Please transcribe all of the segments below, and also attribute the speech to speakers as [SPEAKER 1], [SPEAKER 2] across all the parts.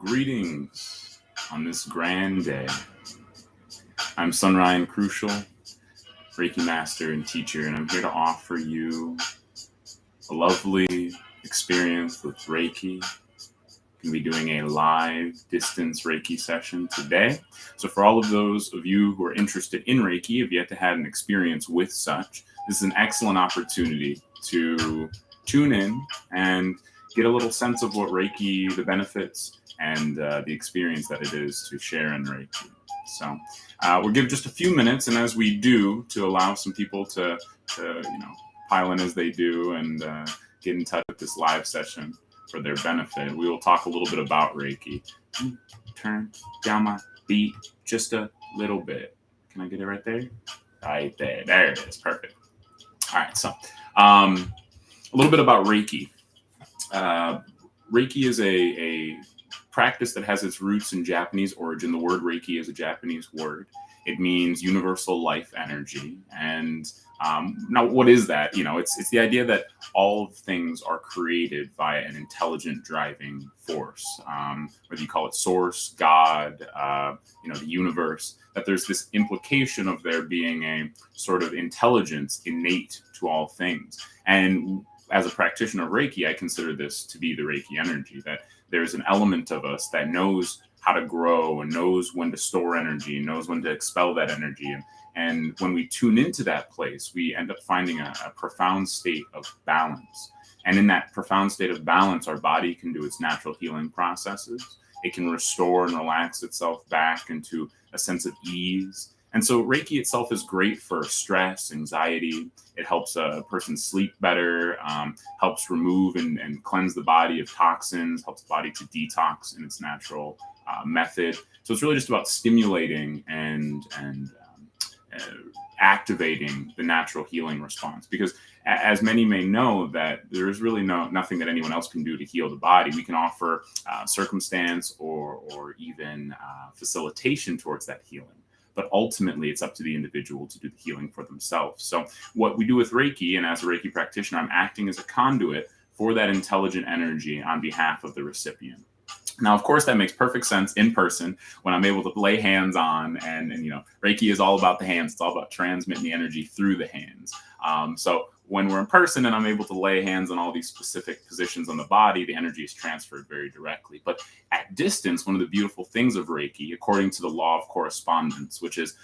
[SPEAKER 1] Greetings on this grand day. I'm Sun Ryan Chruscial, Reiki Master and Teacher, and I'm here to offer you a lovely experience with Reiki. We're going to be doing a live distance Reiki session today. So for all of those of you who are interested in Reiki, have yet to have an experience with such, this is an excellent opportunity to tune in and get a little sense of what Reiki, the benefits, and the experience that it is to share in Reiki. So we'll give just a few minutes, and as we do, to allow some people to pile in as they do and get in touch with this live session for their benefit. We will talk a little bit about Reiki. Turn down my beat just a little bit. Can I get it right there? Right there. There it is. Perfect. All right. So a little bit about Reiki. Reiki is a practice that has its roots in Japanese origin. The word Reiki is a Japanese word. It means universal life energy. And now, what is that? It's the idea that all things are created by an intelligent driving force, whether you call it source, God, the universe, that there's this implication of there being a sort of intelligence innate to all things. And as a practitioner of Reiki, I consider this to be the Reiki energy, that there's an element of us that knows how to grow and knows when to store energy, knows when to expel that energy. And when we tune into that place, we end up finding a profound state of balance. And in that profound state of balance, our body can do its natural healing processes. It can restore and relax itself back into a sense of ease. And so Reiki itself is great for stress, anxiety. It helps a person sleep better, helps remove and cleanse the body of toxins, helps the body to detox in its natural method. So it's really just about stimulating and activating the natural healing response. Because as many may know, that there is really nothing that anyone else can do to heal the body. We can offer circumstance or even facilitation towards that healing. But ultimately, it's up to the individual to do the healing for themselves. So what we do with Reiki, and as a Reiki practitioner, I'm acting as a conduit for that intelligent energy on behalf of the recipient. Now, of course, that makes perfect sense in person when I'm able to lay hands on, and Reiki is all about the hands. It's all about transmitting the energy through the hands. So when we're in person and I'm able to lay hands on all these specific positions on the body, the energy is transferred very directly. But at distance, one of the beautiful things of Reiki, according to the law of correspondence, which is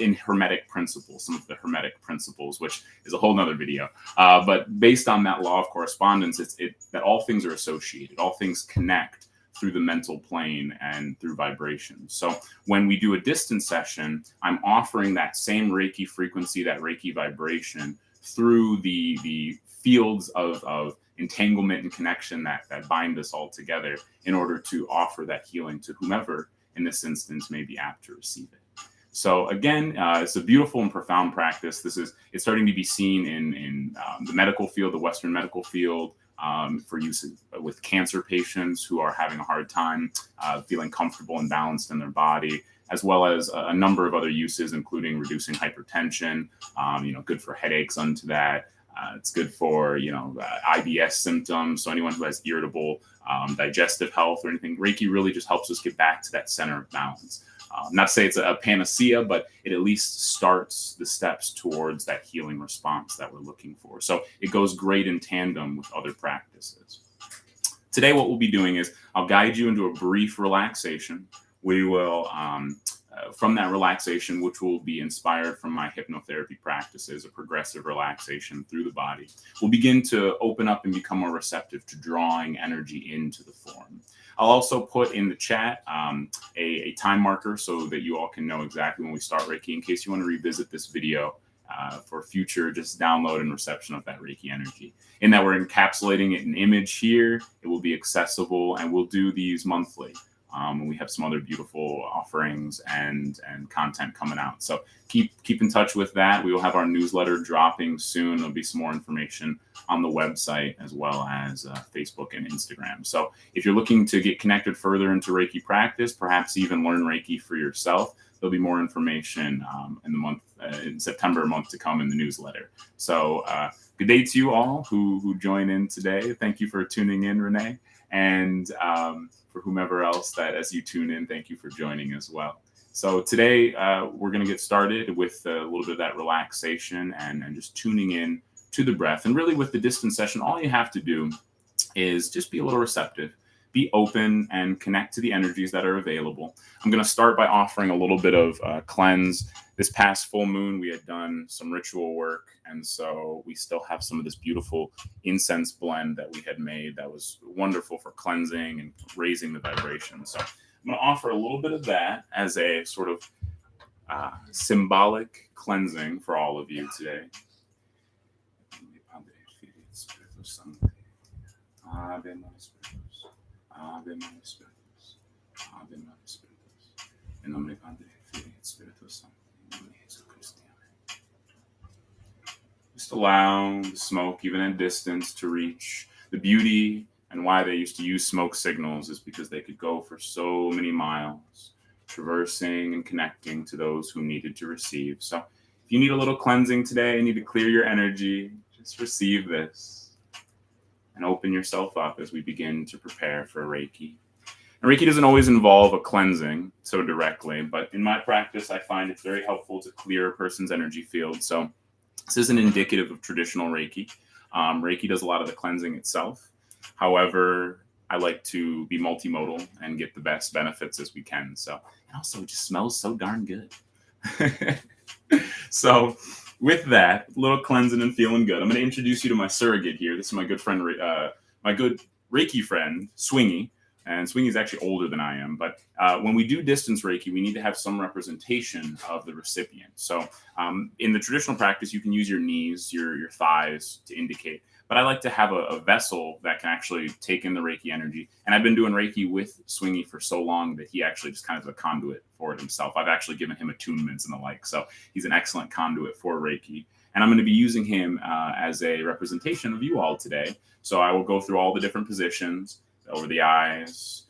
[SPEAKER 1] in Hermetic principles, some of the Hermetic principles, which is a whole nother video. But based on that law of correspondence, it's that all things are associated, all things connect through the mental plane and through vibration. So when we do a distance session, I'm offering that same Reiki frequency, that Reiki vibration through the fields of entanglement and connection that bind us all together in order to offer that healing to whomever in this instance may be apt to receive it. So again, it's a beautiful and profound practice. It's starting to be seen in the medical field, the Western medical field, for use with cancer patients who are having a hard time feeling comfortable and balanced in their body, as well as a number of other uses, including reducing hypertension, good for headaches unto that. It's good for, IBS symptoms. So anyone who has irritable digestive health or anything, Reiki really just helps us get back to that center of balance. Not to say it's a panacea, but it at least starts the steps towards that healing response that we're looking for. So it goes great in tandem with other practices. Today, what we'll be doing is I'll guide you into a brief relaxation. We will, from that relaxation, which will be inspired from my hypnotherapy practices, a progressive relaxation through the body, we'll begin to open up and become more receptive to drawing energy into the form. I'll also put in the chat a time marker so that you all can know exactly when we start Reiki in case you want to revisit this video for future just download and reception of that Reiki energy. In that we're encapsulating it in image here, it will be accessible, and we'll do these monthly. And we have some other beautiful offerings and content coming out. So keep in touch with that. We will have our newsletter dropping soon. There'll be some more information on the website as well as Facebook and Instagram. So if you're looking to get connected further into Reiki practice, perhaps even learn Reiki for yourself, there'll be more information in September month to come in the newsletter. So good day to you all who join in today. Thank you for tuning in, Renee. And for whomever else that as you tune in, thank you for joining as well. So today we're going to get started with a little bit of that relaxation and just tuning in to the breath. And really with the distance session, all you have to do is just be a little receptive, be open, and connect to the energies that are available. I'm going to start by offering a little bit of cleanse. This past full moon, we had done some ritual work, and so we still have some of this beautiful incense blend that we had made that was wonderful for cleansing and raising the vibration. So I'm going to offer a little bit of that as a sort of symbolic cleansing for all of you today. Ave Maris Spiritus, Ave Maris Spiritus, Ave Maris Spiritus, in nomine Padre, Filii et Spiritus Sancti, in nomine Jesu Christi. Just allow the smoke, even at distance, to reach. The beauty and why they used to use smoke signals is because they could go for so many miles, traversing and connecting to those who needed to receive. So if you need a little cleansing today, you need to clear your energy, just receive this. And open yourself up as we begin to prepare for Reiki. And Reiki doesn't always involve a cleansing so directly, but in my practice, I find it's very helpful to clear a person's energy field. So this isn't indicative of traditional Reiki. Reiki does a lot of the cleansing itself. However, I like to be multimodal and get the best benefits as we can. So, and also it just smells so darn good. So with that, a little cleansing and feeling good, I'm going to introduce you to my surrogate here. This is my good friend, my good Reiki friend, Swingy. And Swingy is actually older than I am. But when we do distance Reiki, we need to have some representation of the recipient. So in the traditional practice, you can use your knees, your thighs to indicate. But I like to have a vessel that can actually take in the Reiki energy. And I've been doing Reiki with Swingy for so long that he actually just kind of is a conduit for it himself. I've actually given him attunements and the like. So he's an excellent conduit for Reiki. And I'm going to be using him as a representation of you all today. So I will go through all the different positions, over the eyes,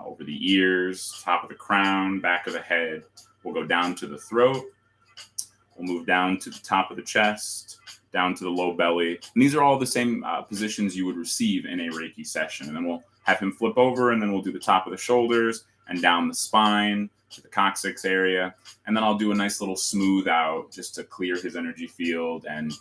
[SPEAKER 1] over the ears, top of the crown, back of the head. We'll go down to the throat. We'll move down to the top of the chest, down to the low belly. And these are all the same positions you would receive in a Reiki session. And then we'll have him flip over, and then we'll do the top of the shoulders and down the spine to the coccyx area. And then I'll do a nice little smooth out just to clear his energy field. And,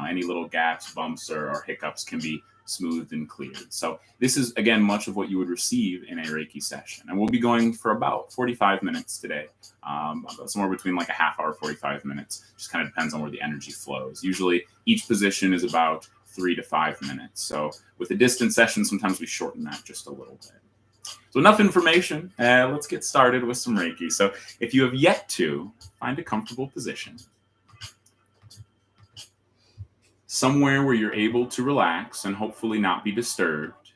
[SPEAKER 1] any little gaps, bumps, or hiccups can be smoothed and cleared. So this is, again, much of what you would receive in a Reiki session. And we'll be going for about 45 minutes today, somewhere between like a half hour, 45 minutes. Just kind of depends on where the energy flows. Usually each position is about 3 to 5 minutes. So with the distance session, sometimes we shorten that just a little bit. So enough information. Let's get started with some Reiki. So if you have yet to, find a comfortable position, somewhere where you're able to relax and hopefully not be disturbed,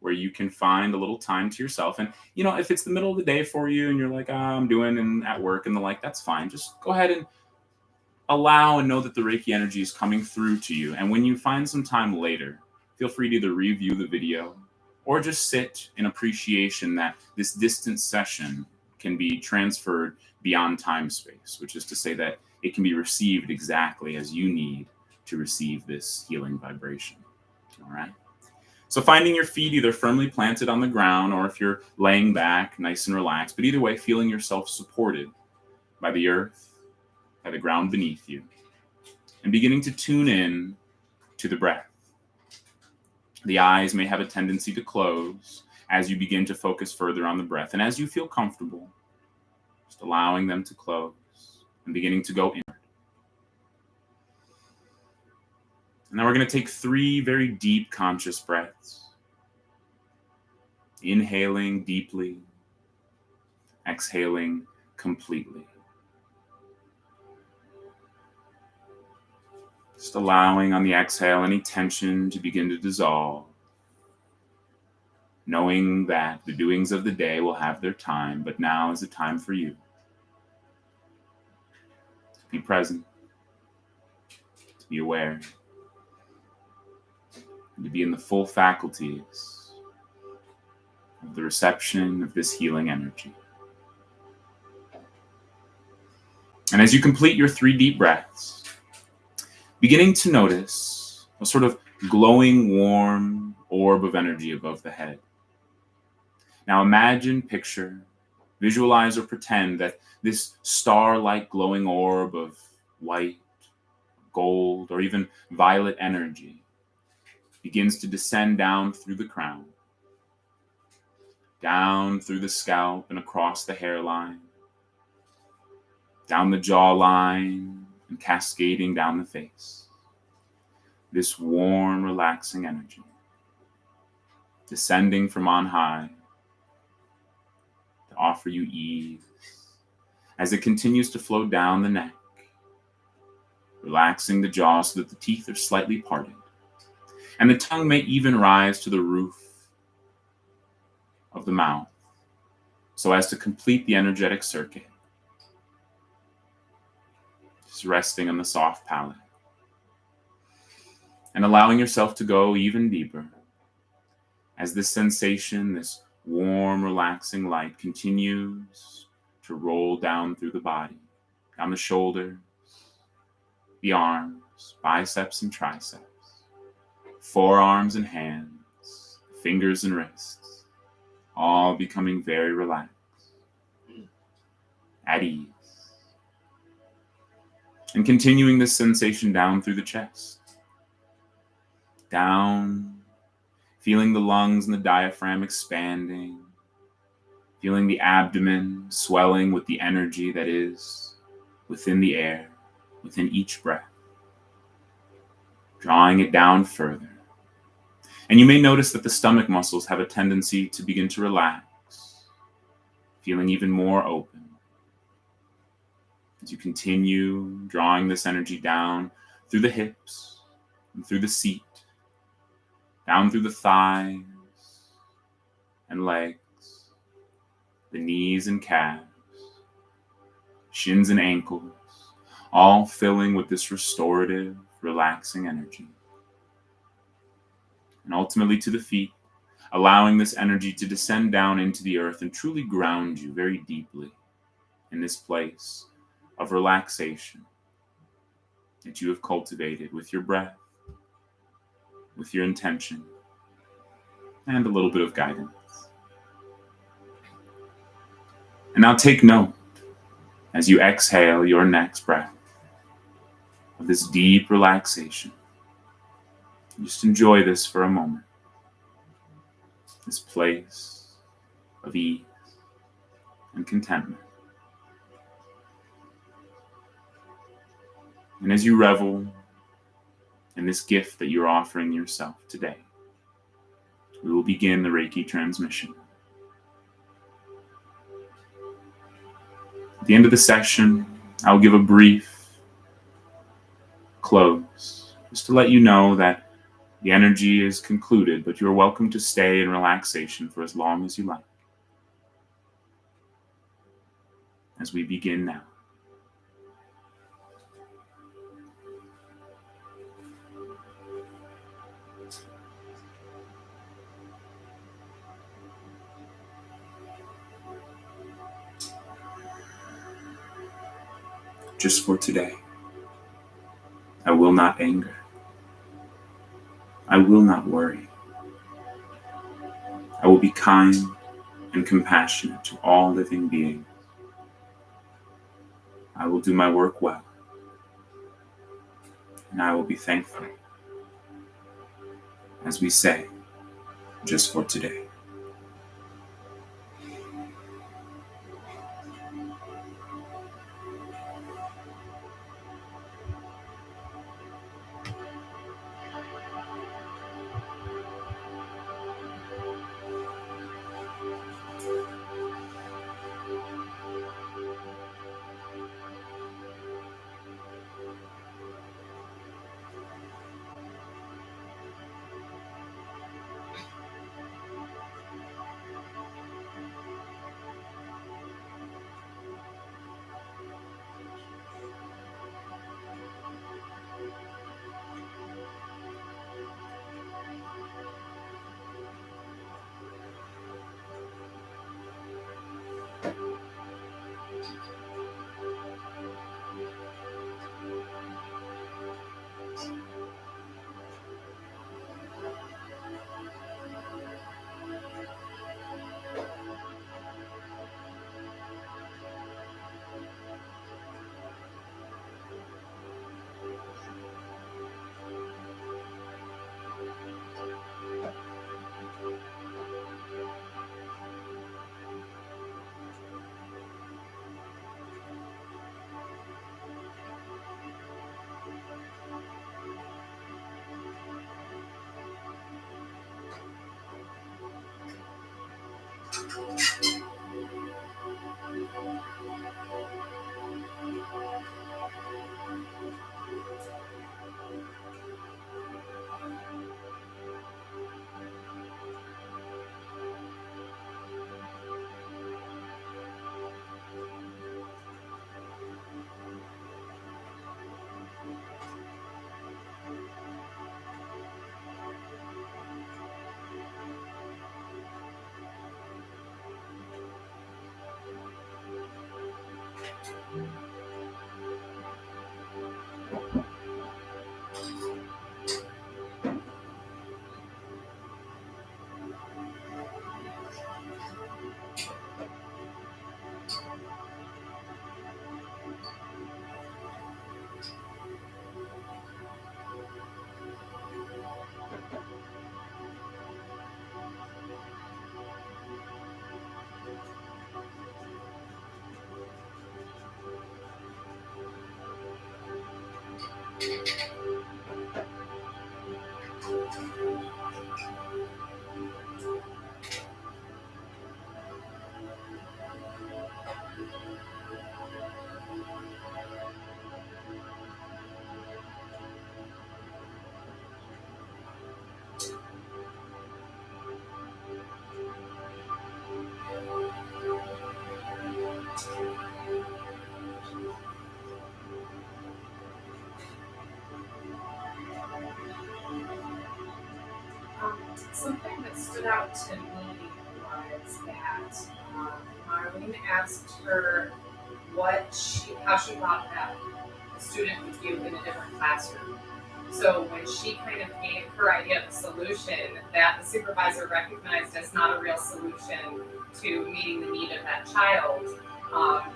[SPEAKER 1] where you can find a little time to yourself. And, if it's the middle of the day for you and you're like, I'm doing and at work and the like, that's fine. Just go ahead and allow and know that the Reiki energy is coming through to you. And when you find some time later, feel free to either review the video or just sit in appreciation that this distance session can be transferred beyond time space, which is to say that it can be received exactly as you need to receive this healing vibration. All right. So finding your feet either firmly planted on the ground, or if you're laying back, nice and relaxed, but either way, feeling yourself supported by the earth, by the ground beneath you, and beginning to tune in to the breath. The eyes may have a tendency to close as you begin to focus further on the breath. And as you feel comfortable, just allowing them to close and beginning to go in. And now we're going to take 3 very deep conscious breaths. Inhaling deeply, exhaling completely. Just allowing on the exhale any tension to begin to dissolve. Knowing that the doings of the day will have their time, but now is the time for you to be present, to be aware, and to be in the full faculties of the reception of this healing energy. And as you complete your 3 deep breaths, beginning to notice a sort of glowing, warm orb of energy above the head. Now imagine, picture, visualize, or pretend that this star-like glowing orb of white, gold, or even violet energy begins to descend down through the crown, down through the scalp and across the hairline, down the jawline, and cascading down the face. This warm, relaxing energy, descending from on high to offer you ease as it continues to flow down the neck, relaxing the jaw so that the teeth are slightly parted, and the tongue may even rise to the roof of the mouth so as to complete the energetic circuit, just resting on the soft palate and allowing yourself to go even deeper as this sensation, this warm, relaxing light continues to roll down through the body, down the shoulders, the arms, biceps and triceps, forearms and hands, fingers and wrists, all becoming very relaxed, at ease. And continuing this sensation down through the chest, down, feeling the lungs and the diaphragm expanding, feeling the abdomen swelling with the energy that is within the air, within each breath, drawing it down further. And you may notice that the stomach muscles have a tendency to begin to relax, feeling even more open. As you continue drawing this energy down through the hips and through the seat, down through the thighs and legs, the knees and calves, shins and ankles, all filling with this restorative, relaxing energy. And ultimately to the feet, allowing this energy to descend down into the earth and truly ground you very deeply in this place of relaxation that you have cultivated with your breath, with your intention, and a little bit of guidance. And now take note, as you exhale your next breath, of this deep relaxation. Just enjoy this for a moment. This place of ease and contentment. And as you revel in this gift that you're offering yourself today, we will begin the Reiki transmission. At the end of the session, I'll give a brief close, just to let you know that the energy is concluded, but you're welcome to stay in relaxation for as long as you like. As we begin now. Just for today, I will not anger. I will not worry. I will be kind and compassionate to all living beings. I will do my work well, and I will be thankful, as we say, just for today.
[SPEAKER 2] Something that stood out to me was that Marlene asked her how she thought that a student would do in a different classroom. So when she kind of gave her idea of the solution that the supervisor recognized as not a real solution to meeting the need of that child,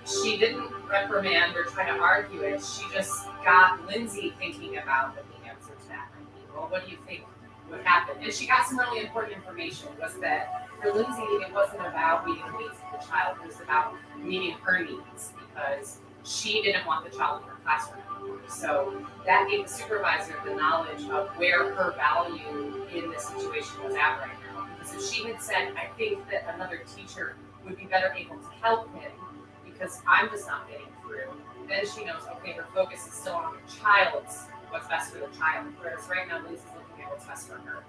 [SPEAKER 2] she didn't reprimand or try to argue it. She just got Lindsay thinking about what the answer to that might be. Well, what do you think would happen? And she got some really important information, was that for Lindsay, it wasn't about meeting the needs of the child, it was about meeting her needs, because she didn't want the child in her classroom anymore. So that gave the supervisor the knowledge of where her value in this situation was at right now. Because if she had said, I think that another teacher would be better able to help him because I'm just not getting through, then she knows, okay, her focus is still on the child's, what's best for the child. Whereas right now, Liz is looking at what's best for her.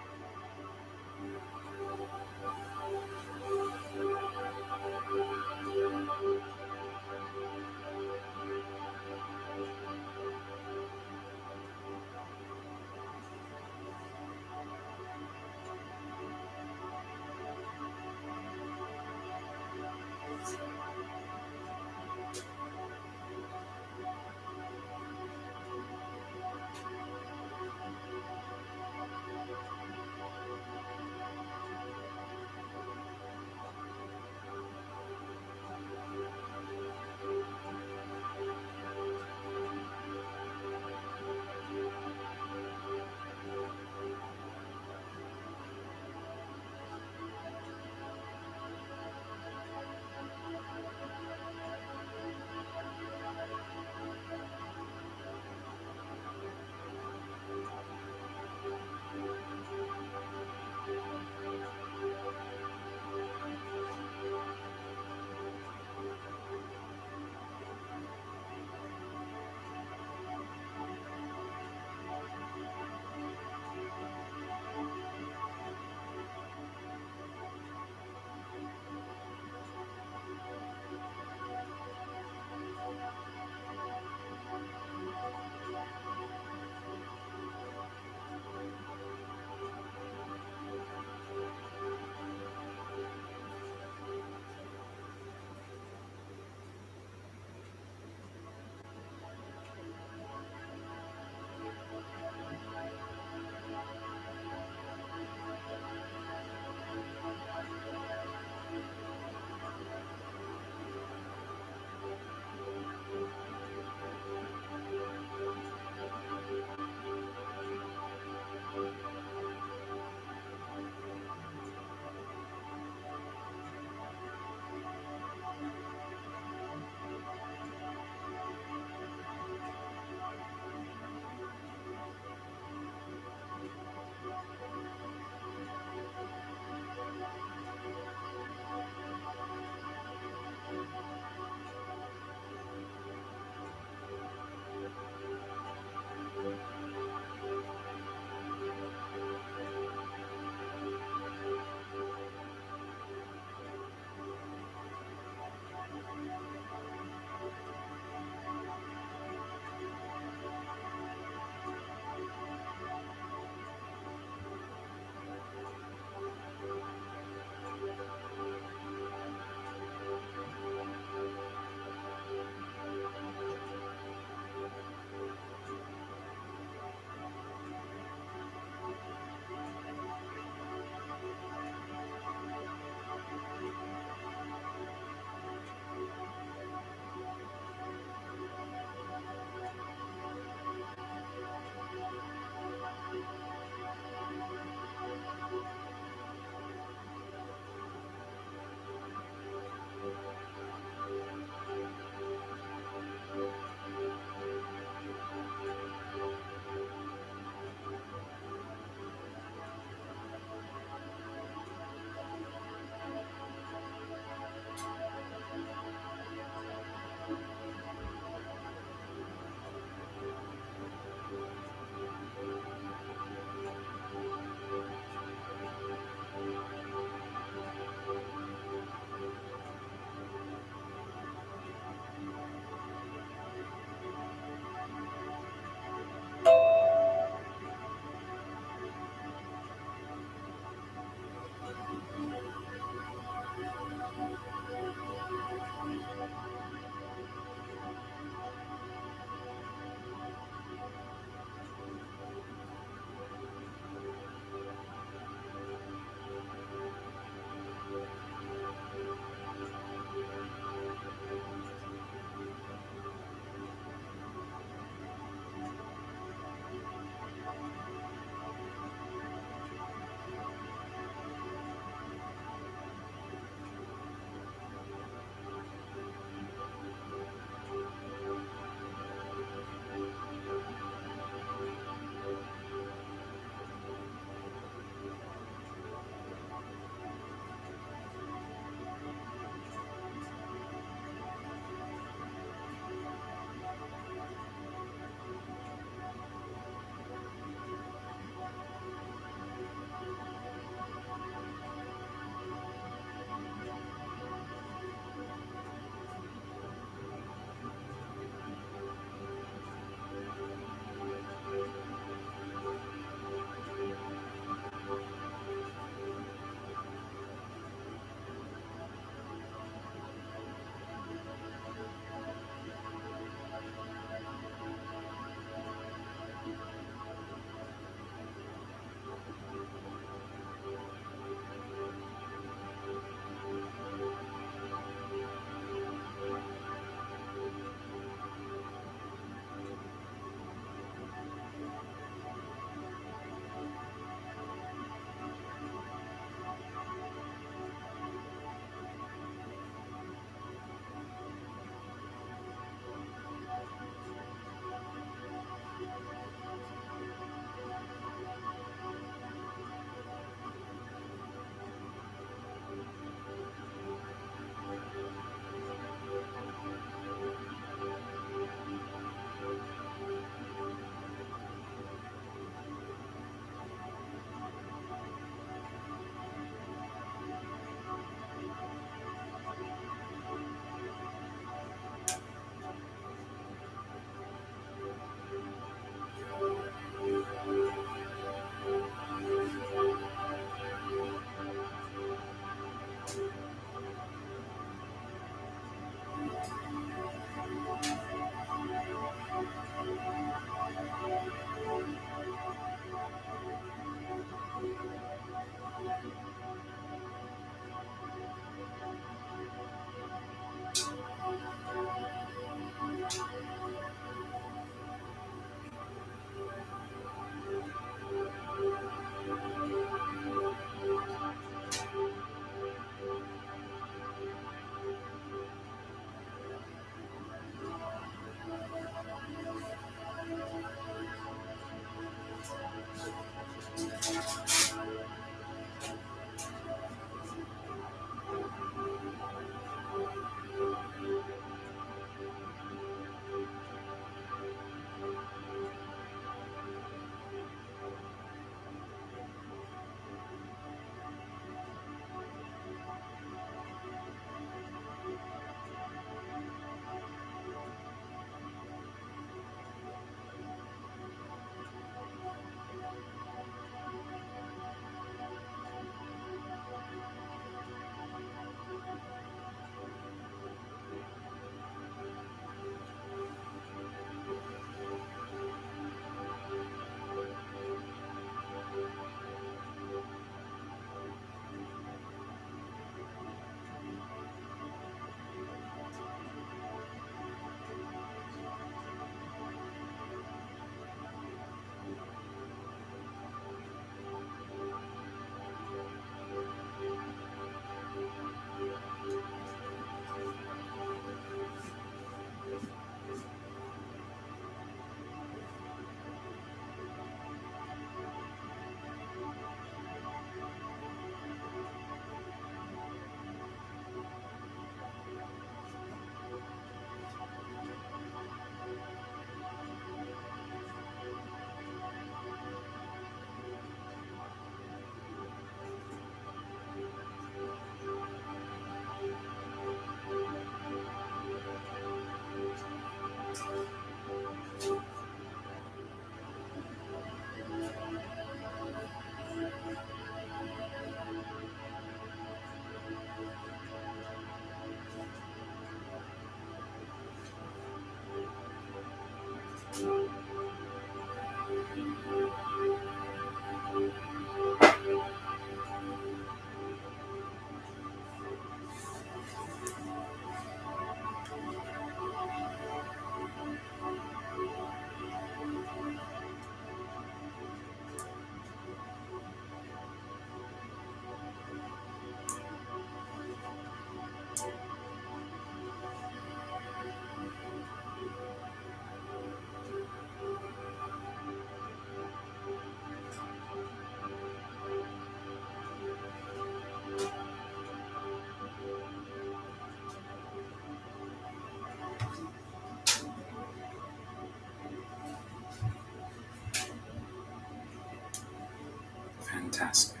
[SPEAKER 1] Fantastic.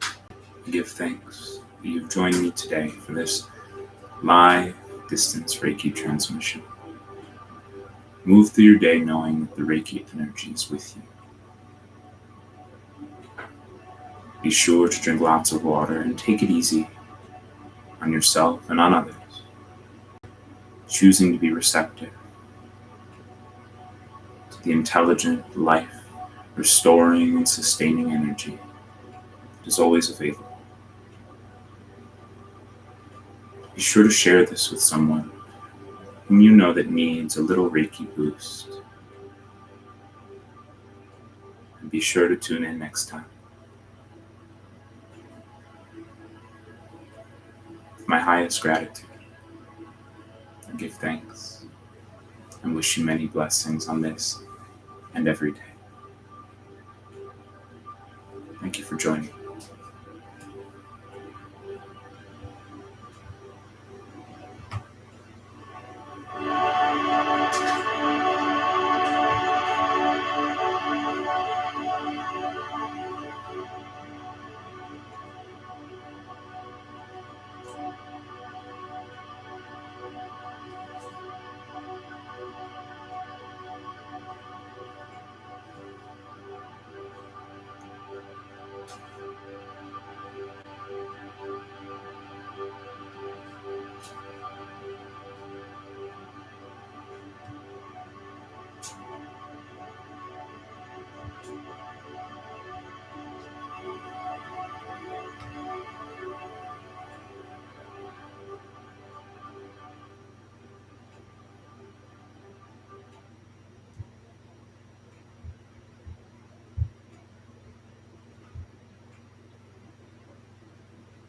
[SPEAKER 1] I give thanks that you've joined me today for this live distance Reiki transmission. Move through your day knowing that the Reiki energy is with you. Be sure to drink lots of water and take it easy on yourself and on others, choosing to be receptive to the intelligent, life, restoring and sustaining energy that is always available. Be sure to share this with someone whom you know that needs a little Reiki boost. And be sure to tune in next time. With my highest gratitude, I give thanks and wish you many blessings on this and every day. Thank you for joining.